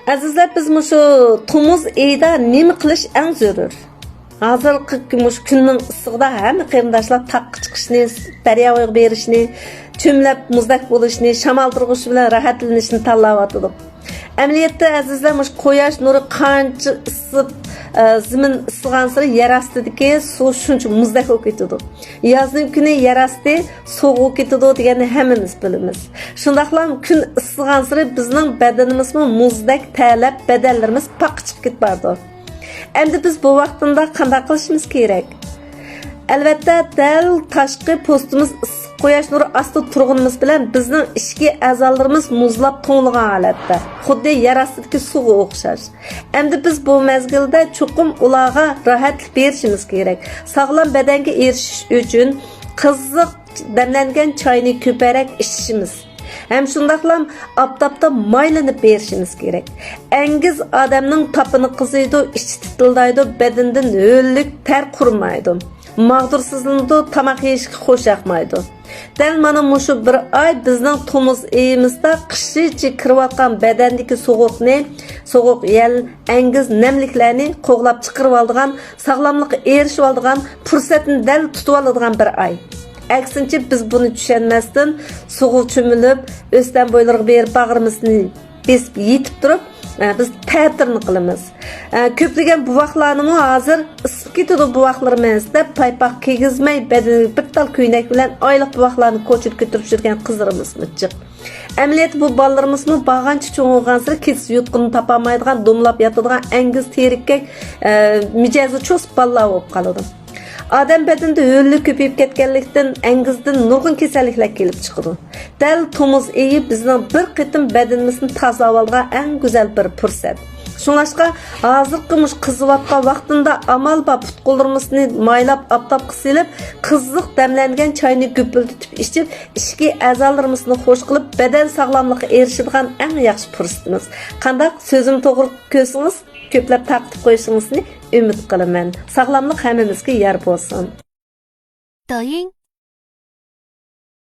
Azizlar, biz şu Tomuz ayda nima qilish eng zarur? Hozirgi kunning issig'ida hamma qarindoshlar taqqa chiqishni, daryoga berishni, cho'mlab muzdak bo'lishni, shamol turg'ish bilan rohatlanishni tanlayotdi. Amaliyotda azizlar, quyosh nuri qancha isib, zamin isigan sari yer ostidagi suv shuncha muzdak bo'lib ketadi. Yozning kuni yer osti sovuq ketadi deganni hammamiz bilamiz. Shundaqla kun isigan sari bizning badanimizmi muzdak talab badallarimiz paq chiqib ketadi. Endi biz bu vaqtında qanday qilishimiz kerak? Albatta, dal tashqi postimiz issiq quyosh nuri ostida turganimiz bilan bizning ichki a'zolarimiz muzlab to'nilgan holatda, xuddi yer ostidagi suvga o'xshash. Endi biz bu mezgilda chuqum ularga rohatlik berishimiz kerak. Sog'lom badanga erishish uchun qiziq damlangan choyni ko'proq ichishimiz. Hem şundaqlam aptapda maylanıp berişimiz gerek. Engiz adamның tapını qızıydı, içi titildaydı, bedenden öllük ter kurmaydı. Mağdursuzluğunda tamaq yeyişki xoş yaxmaydı. Dal mana muşu bir ay bizning Tomuz ayimizda qishichi kirayotgan badandagi soğuq yel, engiz nemliklarni qo'g'lab chiqarib oladigan, sog'lomlikka erishib oladigan, fursatni dal tutib oladigan bir ay. Aksincha biz bunu tushunmasdan soğuk cho'milib, o'stan bo'ylarga berib bag'rimizni besib yetib turib, biz ta'tirni qilamiz. Ko'plagan buvoqlarni hozir isib ketadi buvoqlarimiz deb paypoq kiygizmay badaniga bir tal ko'ynak bilan oyliq buvoqlarni ko'chirib ko'tirib yurgan qizlarimizmi jiq. Amaliyat bu bolalarımızmı bağancha cho'ng'igan kes yutqini topolmaydigan, domlab yotadigan engiz terikak mijozi cho'sib bolalar bo'lib qoladi. Adam bedende öllük köpeyip ketkenlikten, engizden nurgun kesellikler kelip çıkıdı. Dal Tomuz ayı bizden bir qitim bedenimizin tazalavalga en güzel bir fırsat. Şunlaşqa hazır qımış qızıvatqa vaqtında amal ba putqullarımızını maylap aptap qısilip, qızlıq demlengen çayını güpüldütüp içip, içki azalarımızını hoş qılıp, beden sağlamlığı erişidigan en yaxşı fırsatımız. Qandaq sözüm to'g'ri ko'rsiniz, ko'plab taqib qo'yishingizni umid qilaman. Sog'lomlik hammamizga yor bo'lsin. 抖音